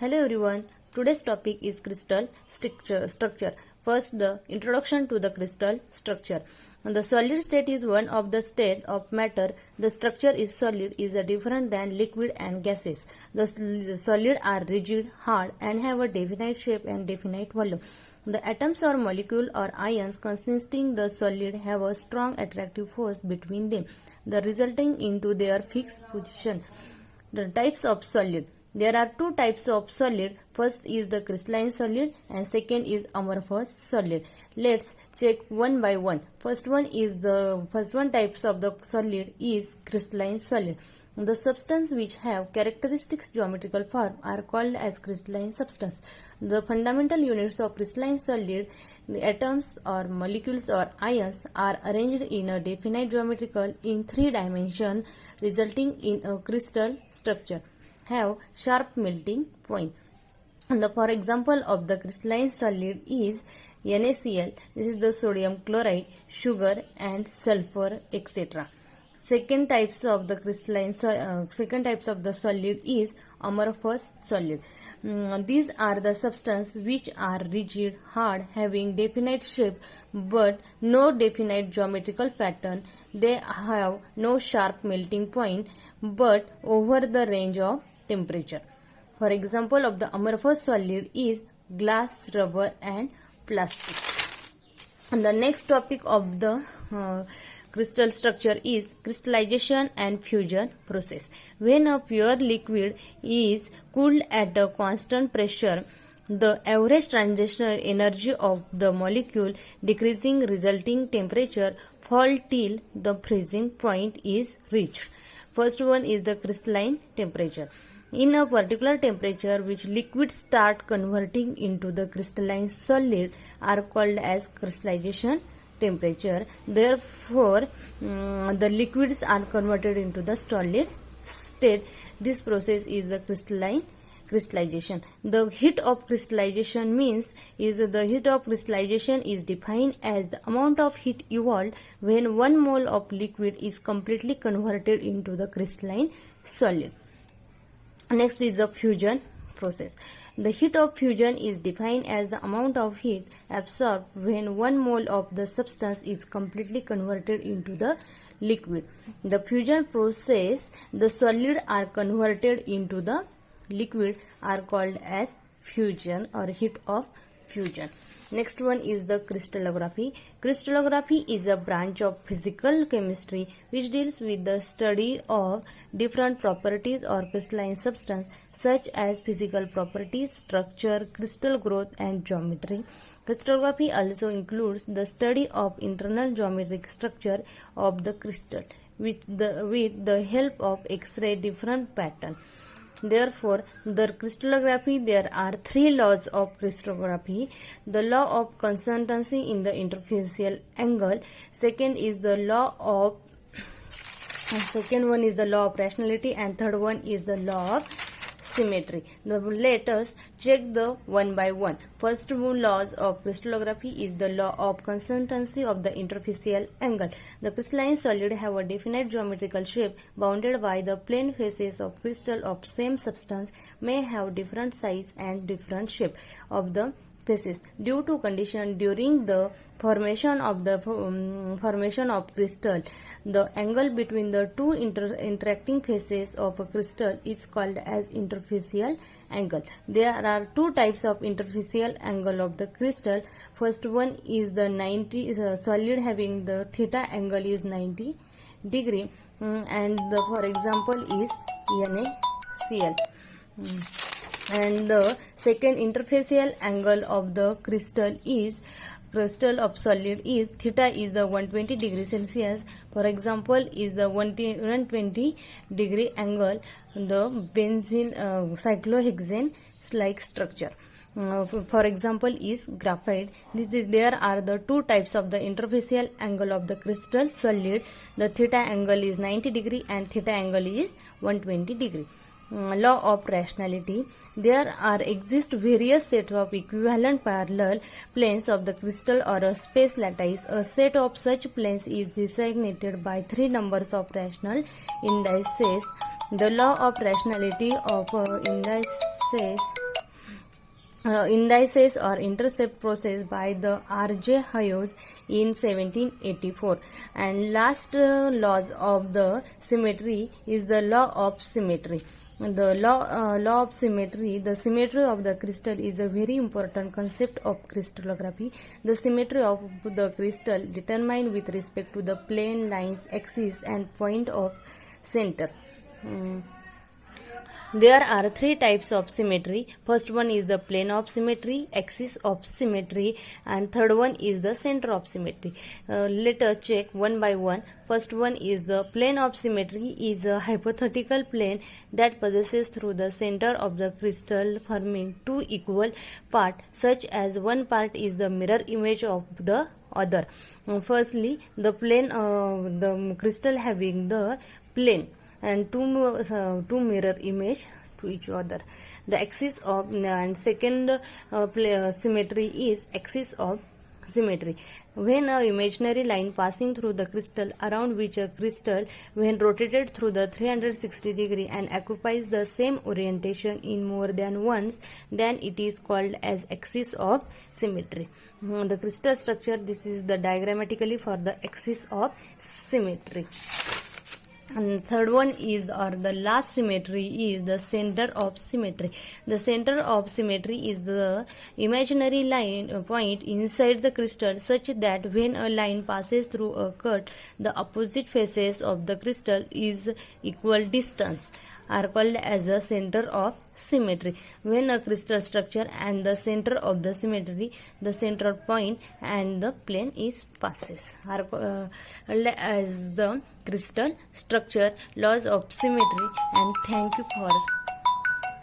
Hello everyone. Today's topic is crystal structure. First, the introduction to the crystal structure. The solid state is one of the state of matter. The structure is solid is different than liquid and gases. The solid are rigid, hard, and have a definite shape and definite volume. The atoms or molecule or ions consisting the solid have a strong attractive force between them, the resulting into their fixed position. The types of solid. There are two types of solid. First is the crystalline solid and second is amorphous solid. Let's check one by one. First one types of the solid is crystalline solid. The substance which have characteristics geometrical form are called as crystalline substance. The fundamental units of crystalline solid, the atoms or molecules or ions, are arranged in a definite geometrical in 3 dimensions, resulting in a crystal structure. Have sharp melting point. For example of the crystalline solid is NaCl. This is the sodium chloride, sugar, and sulfur, etc. Second types of the solid is amorphous solid. These are the substances which are rigid, hard, having definite shape but no definite geometrical pattern. They have no sharp melting point but over the range of temperature. For example of the amorphous solid is glass, rubber, and plastic. And the next topic of the crystal structure is crystallization and fusion process. When a pure liquid is cooled at a constant pressure, the average transitional energy of the molecule decreasing, resulting temperature fall till the freezing point is reached. First one is the crystalline temperature. In a particular temperature which liquids start converting into the crystalline solid are called as crystallization temperature. Therefore, the liquids are converted into the solid state. This process is the crystallization. The heat of crystallization is defined as the amount of heat evolved when 1 mole of liquid is completely converted into the crystalline solid. Next is the fusion process. The heat of fusion is defined as the amount of heat absorbed when 1 mole of the substance is completely converted into the liquid. The fusion process, the solid are converted into the liquid are called as fusion or heat of fusion. Next one is the crystallography. Crystallography is a branch of physical chemistry which deals with the study of different properties or crystalline substance such as physical properties, structure, crystal growth, and geometry. Crystallography also includes the study of internal geometric structure of the crystal with the help of X-ray different pattern. Therefore, the crystallography, there are 3 laws of crystallography. The law of constancy in the interfacial angle. Second one is the law of rationality, and third one is the law of symmetry. Let us check the one by one. First laws of crystallography is the law of constancy of the interfacial angle. The crystalline solid have a definite geometrical shape bounded by the plane faces of crystal of same substance may have different size and different shape of the faces due to condition during the formation of crystal. The angle between the two interacting faces of a crystal is called as interfacial angle. There are 2 types of interfacial angle of the crystal. First one is the 90 solid having the theta angle is 90 degree and for example is NaCl. And the second interfacial angle of the crystal of solid is theta is the 120 degree Celsius. For example is the 120 degree angle the benzene cyclohexane like structure. For example is graphite. There are the 2 types of the interfacial angle of the crystal solid. The theta angle is 90 degree and theta angle is 120 degree. Law of rationality. There exist various sets of equivalent parallel planes of the crystal or a space lattice. A set of such planes is designated by 3 numbers of rational indices. The law of rationality of indices indices or intercept process by the R.J. Hughes in 1784. And last laws of the symmetry is the law of symmetry. The law of symmetry, the symmetry of the crystal is a very important concept of crystallography. The symmetry of the crystal determined with respect to the plane, lines, axis and point of center. There are three types of symmetry. First one is the plane of symmetry, axis of symmetry, and third one is the center of symmetry. Let us check one by one. First one is the plane of symmetry is a hypothetical plane that possesses through the center of the crystal forming two equal parts, such as one part is the mirror image of the other. Firstly, the plane, the crystal having the plane and two mirror image to each other. The axis of and second symmetry is axis of symmetry. When an imaginary line passing through the crystal around which a crystal when rotated through the 360 degree and occupies the same orientation in more than once, then it is called as axis of symmetry. The crystal structure, this is the diagrammatically for the axis of symmetry. And third one is, or the last symmetry is the center of symmetry. The center of symmetry is the imaginary line point inside the crystal such that when a line passes through a cut, the opposite faces of the crystal is equal distance are called as a center of symmetry. When a crystal structure and the center of the symmetry, the center point and the plane is passes are called as the crystal structure, laws of symmetry. And thank you for